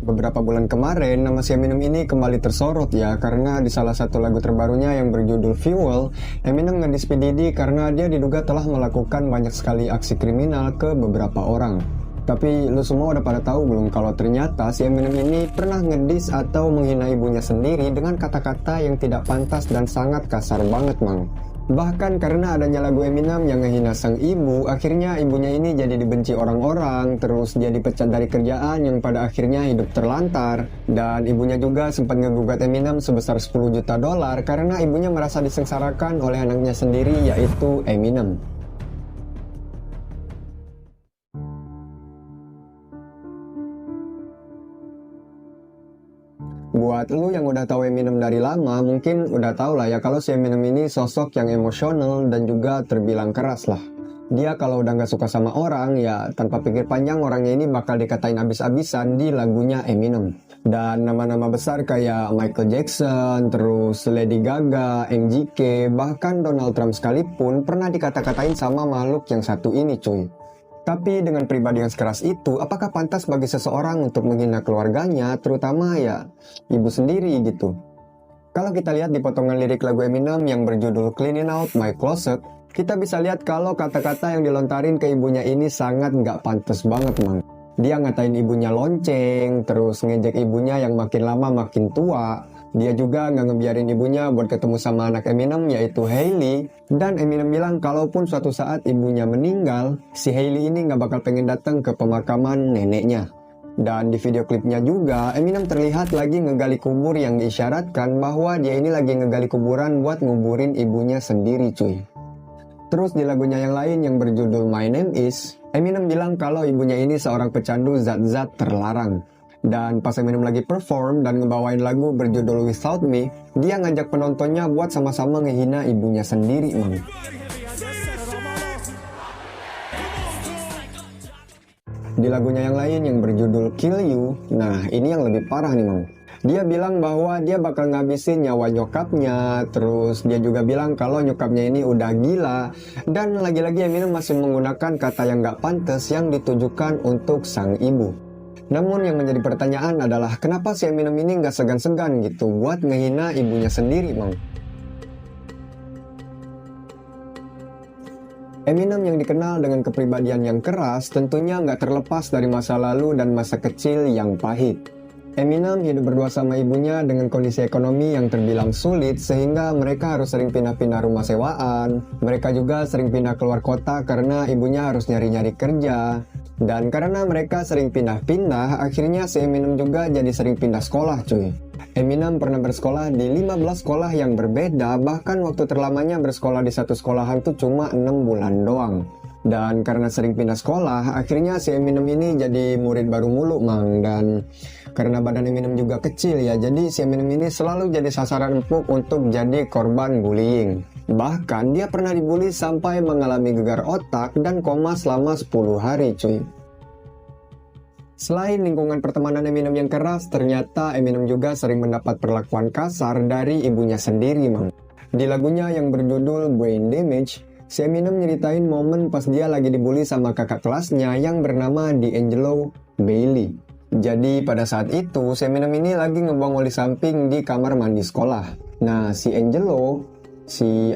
Beberapa bulan kemarin, nama si Eminem ini kembali tersorot ya, karena di salah satu lagu terbarunya yang berjudul Fuel, Eminem ngedis P. Diddy karena dia diduga telah melakukan banyak sekali aksi kriminal ke beberapa orang. Tapi lu semua udah pada tahu belum kalau ternyata si Eminem ini pernah ngedis atau menghina ibunya sendiri dengan kata-kata yang tidak pantas dan sangat kasar banget, Mang. Bahkan karena adanya lagu Eminem yang ngehina sang ibu, akhirnya ibunya ini jadi dibenci orang-orang, terus dia dipecat dari kerjaan yang pada akhirnya hidup terlantar. Dan ibunya juga sempat ngegugat Eminem sebesar $10 juta karena ibunya merasa disengsarakan oleh anaknya sendiri, yaitu Eminem. Buat lu yang udah tahu Eminem dari lama, mungkin udah tahu lah ya kalau si Eminem ini sosok yang emosional dan juga terbilang keras lah. Dia kalau udah nggak suka sama orang, ya tanpa pikir panjang orangnya ini bakal dikatain abis-abisan di lagunya Eminem. Dan nama-nama besar kayak Michael Jackson, terus Lady Gaga, MGK, bahkan Donald Trump sekalipun pernah dikata-katain sama makhluk yang satu ini cuy. Tapi dengan pribadi yang sekeras itu, apakah pantas bagi seseorang untuk menghina keluarganya, terutama ya ibu sendiri gitu? Kalau kita lihat di potongan lirik lagu Eminem yang berjudul Cleaning Out My Closet, kita bisa lihat kalau kata-kata yang dilontarin ke ibunya ini sangat nggak pantas banget, Mang. Dia ngatain ibunya lonceng, terus ngejek ibunya yang makin lama makin tua. Dia juga nggak ngebiarin ibunya buat ketemu sama anak Eminem, yaitu Hailey. Dan Eminem bilang kalaupun suatu saat ibunya meninggal, si Hailey ini nggak bakal pengen datang ke pemakaman neneknya. Dan di video klipnya juga, Eminem terlihat lagi ngegali kubur yang diisyaratkan bahwa dia ini lagi ngegali kuburan buat nguburin ibunya sendiri cuy. Terus di lagunya yang lain yang berjudul My Name Is, Eminem bilang kalau ibunya ini seorang pecandu zat-zat terlarang. Dan pas Eminem lagi perform dan ngebawain lagu berjudul Without Me, dia ngajak penontonnya buat sama-sama ngehina ibunya sendiri, Mang. Di lagunya yang lain yang berjudul Kill You, nah ini yang lebih parah nih, Mang. Dia bilang bahwa dia bakal ngabisin nyawa nyokapnya, terus dia juga bilang kalau nyokapnya ini udah gila, dan lagi-lagi Eminem masih menggunakan kata yang gak pantas yang ditujukan untuk sang ibu. Namun yang menjadi pertanyaan adalah kenapa si Eminem ini nggak segan-segan gitu buat ngehina ibunya sendiri, Mang. Eminem yang dikenal dengan kepribadian yang keras tentunya nggak terlepas dari masa lalu dan masa kecil yang pahit. Eminem hidup berdua sama ibunya dengan kondisi ekonomi yang terbilang sulit sehingga mereka harus sering pindah-pindah rumah sewaan. Mereka juga sering pindah keluar kota karena ibunya harus nyari-nyari kerja. Dan karena mereka sering pindah-pindah, akhirnya si Eminem juga jadi sering pindah sekolah cuy. Eminem pernah bersekolah di 15 sekolah yang berbeda, bahkan waktu terlamanya bersekolah di satu sekolahan tuh cuma 6 bulan doang. Dan karena sering pindah sekolah, akhirnya si Eminem ini jadi murid baru mulu, Mang. Dan karena badan Eminem juga kecil ya, jadi si Eminem ini selalu jadi sasaran empuk untuk jadi korban bullying. Bahkan dia pernah dibully sampai mengalami gegar otak dan koma selama 10 hari cuy. Selain lingkungan pertemanan Eminem yang keras, ternyata Eminem juga sering mendapat perlakuan kasar dari ibunya sendiri, Mang. Di lagunya yang berjudul Brain Damage, si Eminem nyeritain momen pas dia lagi dibully sama kakak kelasnya yang bernama D'Angelo Bailey. Jadi pada saat itu, si Eminem ini lagi ngebuang oli samping di kamar mandi sekolah. Nah, si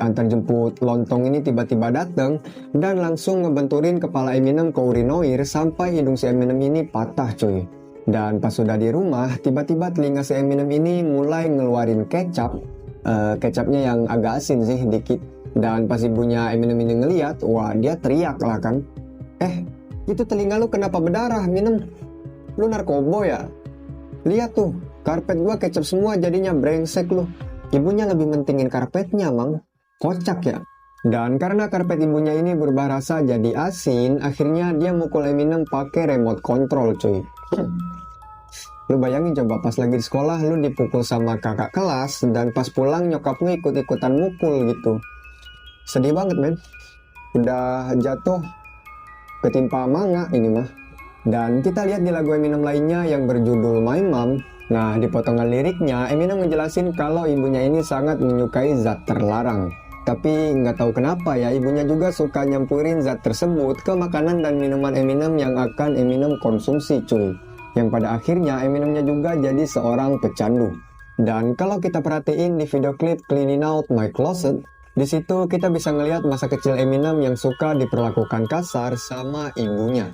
antar jemput lontong ini tiba-tiba datang dan langsung ngebenturin kepala Eminem ke urinoir sampai hidung si Eminem ini patah cuy. Dan pas sudah di rumah, tiba-tiba telinga si Eminem ini mulai ngeluarin kecapnya yang agak asin sih dikit. Dan pas ibunya Eminem ini ngeliat, wah dia teriak lah kan. Itu telinga lu kenapa berdarah, Eminem? Lu narkobo ya? Lihat tuh, karpet gua kecap semua jadinya brengsek lu. Ibunya lebih mentingin karpetnya, Mang. Kocak ya. Dan karena karpet ibunya ini berubah rasa jadi asin, akhirnya dia mukul Eminem pakai remote control, cuy. Lu bayangin coba pas lagi di sekolah lu dipukul sama kakak kelas dan pas pulang nyokap lu ikut-ikutan mukul gitu. Sedih banget, men. Udah jatuh ketimpa manga ini mah. Dan kita lihat di lagu Eminem lainnya yang berjudul My Mom. Nah, di potongan liriknya, Eminem ngejelasin kalau ibunya ini sangat menyukai zat terlarang. Tapi nggak tahu kenapa ya, ibunya juga suka nyampurin zat tersebut ke makanan dan minuman Eminem yang akan Eminem konsumsi cuy. yang pada akhirnya Eminemnya juga jadi seorang pecandu. Dan kalau kita perhatiin di video klip Cleaning Out My Closet, di situ kita bisa ngelihat masa kecil Eminem yang suka diperlakukan kasar sama ibunya.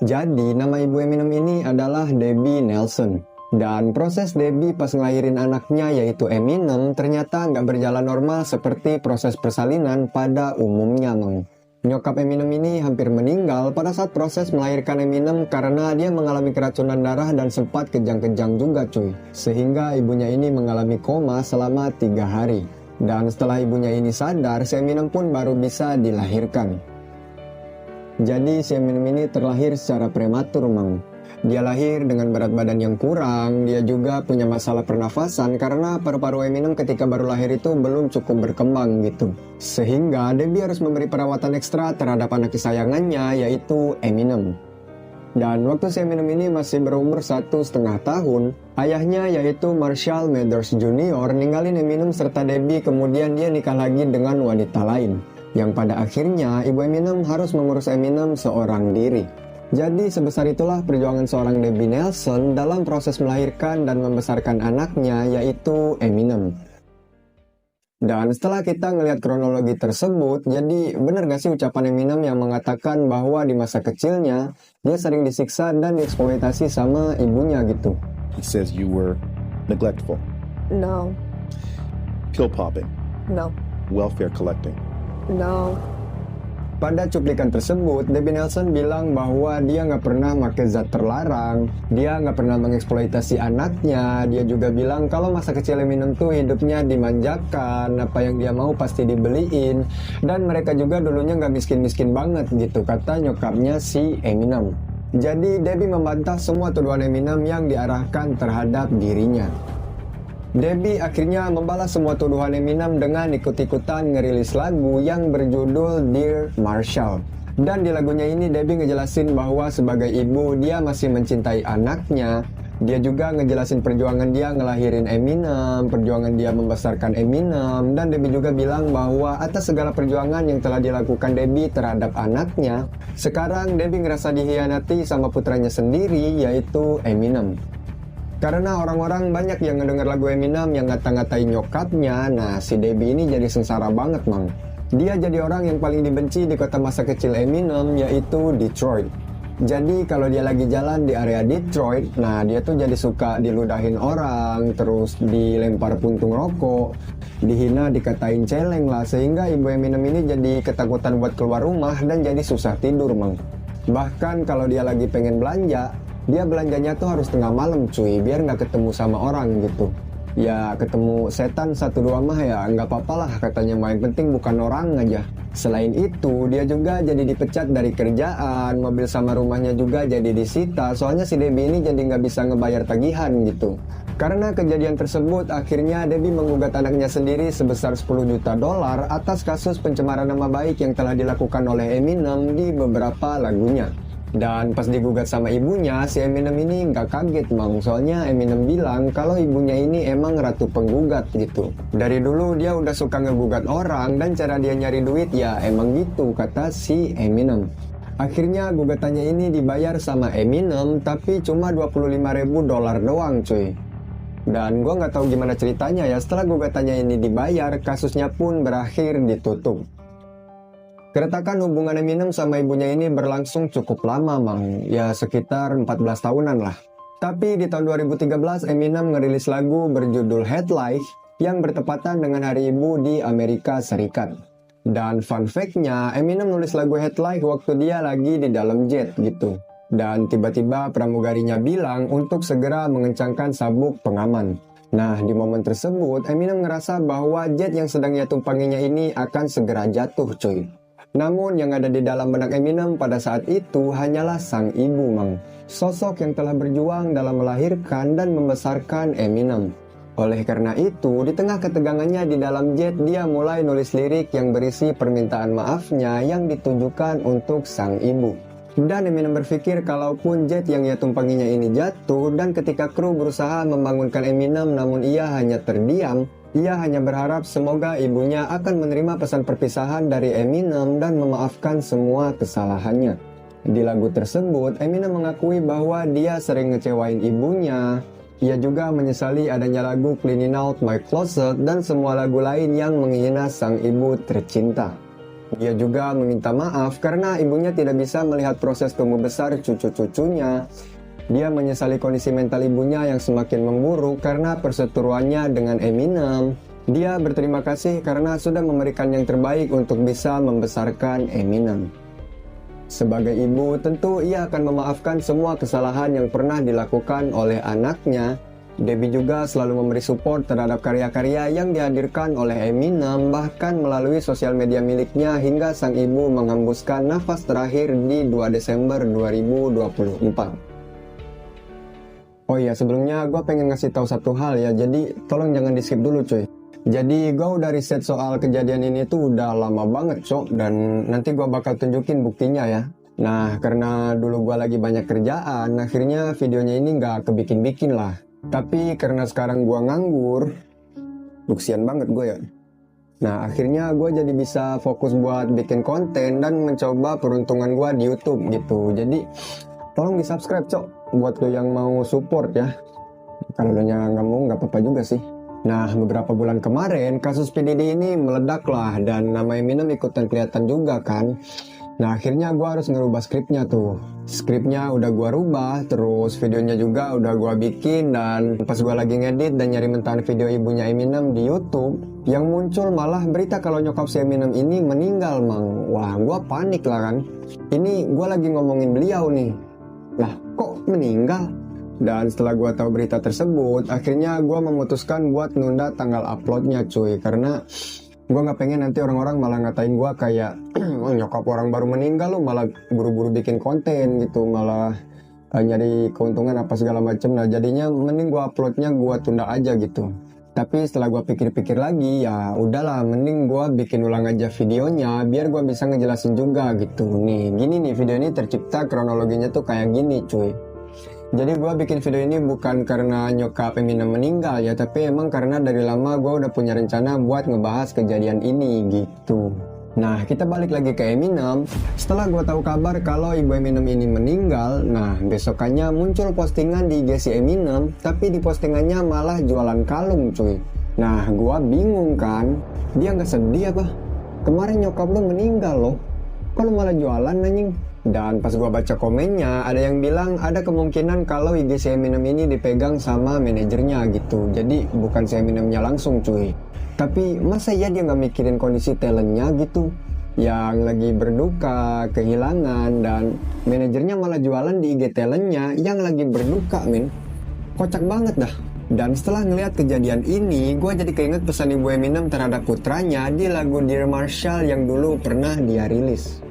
Jadi, nama ibu Eminem ini adalah Debbie Nelson. Dan proses Debbie pas ngelahirin anaknya yaitu Eminem ternyata nggak berjalan normal seperti proses persalinan pada umumnya, Mang. Nyokap Eminem ini hampir meninggal pada saat proses melahirkan Eminem karena dia mengalami keracunan darah dan sempat kejang-kejang juga cuy. Sehingga ibunya ini mengalami koma selama 3 hari. Dan setelah ibunya ini sadar, si Eminem pun baru bisa dilahirkan. Jadi si Eminem ini terlahir secara prematur, Mang. Dia lahir dengan berat badan yang kurang, dia juga punya masalah pernafasan karena paru-paru Eminem ketika baru lahir itu belum cukup berkembang gitu. Sehingga Debbie harus memberi perawatan ekstra terhadap anak kesayangannya yaitu Eminem. Dan waktu si Eminem ini masih berumur 1,5 tahun, ayahnya yaitu Marshall Mathers Jr. ninggalin Eminem serta Debbie, kemudian dia nikah lagi dengan wanita lain. Yang pada akhirnya ibu Eminem harus mengurus Eminem seorang diri. Jadi sebesar itulah perjuangan seorang Debbie Nelson dalam proses melahirkan dan membesarkan anaknya yaitu Eminem. Dan setelah kita ngelihat kronologi tersebut, jadi bener gak sih ucapan Eminem yang mengatakan bahwa di masa kecilnya dia sering disiksa dan dieksploitasi sama ibunya gitu? He says you were neglectful. No. Pill popping. No. Welfare collecting. No. Pada cuplikan tersebut, Debbie Nelson bilang bahwa dia nggak pernah pakai zat terlarang, dia nggak pernah mengeksploitasi anaknya, dia juga bilang kalau masa kecil Eminem tuh hidupnya dimanjakan, apa yang dia mau pasti dibeliin, dan mereka juga dulunya nggak miskin-miskin banget gitu, kata nyokapnya si Eminem. Jadi Debbie membantah semua tuduhan Eminem yang diarahkan terhadap dirinya. Debbie akhirnya membalas semua tuduhan Eminem dengan ikut-ikutan ngerilis lagu yang berjudul Dear Marshall. Dan di lagunya ini Debbie ngejelasin bahwa sebagai ibu dia masih mencintai anaknya. Dia juga ngejelasin perjuangan dia ngelahirin Eminem, perjuangan dia membesarkan Eminem. Dan Debbie juga bilang bahwa atas segala perjuangan yang telah dilakukan Debbie terhadap anaknya, sekarang Debbie ngerasa dihianati sama putranya sendiri yaitu Eminem. Karena orang-orang banyak yang ngedenger lagu Eminem yang ngata-ngatain nyokapnya, nah si Debbie ini jadi sengsara banget, Mang. Dia jadi orang yang paling dibenci di kota masa kecil Eminem, yaitu Detroit. Jadi kalau dia lagi jalan di area Detroit, nah dia tuh jadi suka diludahin orang, terus dilempar puntung rokok, dihina, dikatain celeng lah, sehingga ibu Eminem ini jadi ketakutan buat keluar rumah dan jadi susah tidur, Mang. Bahkan kalau dia lagi pengen belanja, dia belanjanya tuh harus tengah malam cuy, biar nggak ketemu sama orang gitu. Ya ketemu setan 1-2 mah ya nggak apa-apa lah katanya, main penting bukan orang aja. Selain itu dia juga jadi dipecat dari kerjaan, mobil sama rumahnya juga jadi disita, soalnya si Debbie ini jadi nggak bisa ngebayar tagihan gitu. Karena kejadian tersebut akhirnya Debbie menggugat anaknya sendiri sebesar $10 juta atas kasus pencemaran nama baik yang telah dilakukan oleh Eminem di beberapa lagunya. Dan pas digugat sama ibunya, si Eminem ini nggak kaget, Mang. Soalnya Eminem bilang kalau ibunya ini emang ratu penggugat gitu. Dari dulu dia udah suka ngegugat orang dan cara dia nyari duit ya emang gitu, kata si Eminem. Akhirnya gugatannya ini dibayar sama Eminem, tapi cuma $25.000 doang cuy. Dan gue nggak tahu gimana ceritanya ya, setelah gugatannya ini dibayar, kasusnya pun berakhir ditutup. Keretakan hubungan Eminem sama ibunya ini berlangsung cukup lama, Mang. Ya sekitar 14 tahunan lah. Tapi di tahun 2013 Eminem ngerilis lagu berjudul Head Life yang bertepatan dengan Hari Ibu di Amerika Serikat. Dan fun fact-nya, Eminem nulis lagu Head Life waktu dia lagi di dalam jet gitu. Dan tiba-tiba pramugarinya bilang untuk segera mengencangkan sabuk pengaman. Nah, di momen tersebut Eminem ngerasa bahwa jet yang sedang ia tumpanginya ini akan segera jatuh cuy. Namun yang ada di dalam benak Eminem pada saat itu hanyalah sang ibu, Mang. Sosok yang telah berjuang dalam melahirkan dan membesarkan Eminem. Oleh karena itu, di tengah ketegangannya di dalam jet, dia mulai nulis lirik yang berisi permintaan maafnya yang ditujukan untuk sang ibu. Dan Eminem berpikir kalaupun jet yang ia tumpanginya ini jatuh, dan ketika kru berusaha membangunkan Eminem namun ia hanya terdiam, Ia hanya berharap semoga ibunya akan menerima pesan perpisahan dari Eminem dan memaafkan semua kesalahannya. Di lagu tersebut, Eminem mengakui bahwa dia sering ngecewain ibunya. Ia juga menyesali adanya lagu Cleaning Out My Closet dan semua lagu lain yang menghina sang ibu tercinta. Dia juga meminta maaf karena ibunya tidak bisa melihat proses tumbuh besar cucu-cucunya. Dia menyesali kondisi mental ibunya yang semakin memburuk karena perseteruannya dengan Eminem. Dia berterima kasih karena sudah memberikan yang terbaik untuk bisa membesarkan Eminem. Sebagai ibu, tentu ia akan memaafkan semua kesalahan yang pernah dilakukan oleh anaknya. Debbie juga selalu memberi support terhadap karya-karya yang dihadirkan oleh Eminem, bahkan melalui sosial media miliknya hingga sang ibu menghembuskan nafas terakhir di 2 Desember 2024. Oh iya, sebelumnya gue pengen ngasih tahu satu hal ya, jadi tolong jangan di skip dulu cuy. Jadi gue udah riset soal kejadian ini tuh udah lama banget cok, dan nanti gue bakal tunjukin buktinya ya. Nah, karena dulu gue lagi banyak kerjaan, akhirnya videonya ini nggak kebikin-bikin lah. Tapi karena sekarang gue nganggur, luksian banget gue ya. Nah, akhirnya gue jadi bisa fokus buat bikin konten dan mencoba peruntungan gue di YouTube gitu. Jadi tolong di subscribe cok, buat lo yang mau support ya. Kalau lo nggak mau nggak apa-apa juga sih. Nah, beberapa bulan kemarin kasus PDD ini meledak lah dan nama Eminem ikutan kelihatan juga kan. Nah, akhirnya gue harus ngerubah skripnya tuh. Skripnya udah gue rubah, terus videonya juga udah gue bikin, dan pas gue lagi ngedit dan nyari mentahan video ibunya Eminem di YouTube, yang muncul malah berita kalau nyokap si Eminem ini meninggal mang. Wah, gue panik lah kan. Ini gue lagi ngomongin beliau nih. Lah, kok meninggal? Dan setelah gue tahu berita tersebut, akhirnya gue memutuskan buat nunda tanggal uploadnya cuy. Karena gue gak pengen nanti orang-orang malah ngatain gue kayak oh, nyokap orang baru meninggal lu malah buru-buru bikin konten gitu, malah nyari keuntungan apa segala macem. Nah jadinya mending gue uploadnya gue tunda aja gitu. Tapi setelah gue pikir-pikir lagi, ya udahlah mending gue bikin ulang aja videonya biar gue bisa ngejelasin juga gitu. Nih gini nih, video ini tercipta kronologinya tuh kayak gini cuy. Jadi gue bikin video ini bukan karena nyokap Eminem meninggal ya, tapi emang karena dari lama gue udah punya rencana buat ngebahas kejadian ini gitu. Nah, kita balik lagi ke Eminem. Setelah gue tahu kabar kalau ibu Eminem ini meninggal, nah besokannya muncul postingan di IG si Eminem, tapi di postingannya malah jualan kalung cuy. Nah, gue bingung kan, dia nggak sedih apa? Kemarin nyokap lu meninggal loh, kok lu malah jualan anjing? Dan pas gua baca komennya, ada yang bilang ada kemungkinan kalau IG si Eminem ini dipegang sama manajernya gitu. Jadi bukan si Eminemnya langsung cuy. Tapi masa ya dia nggak mikirin kondisi talentnya gitu, yang lagi berduka, kehilangan, dan manajernya malah jualan di IG talentnya yang lagi berduka men. Kocak banget dah. Dan setelah ngeliat kejadian ini, gue jadi keinget pesan ibu Eminem terhadap putranya di lagu Dear Marshall yang dulu pernah dia rilis.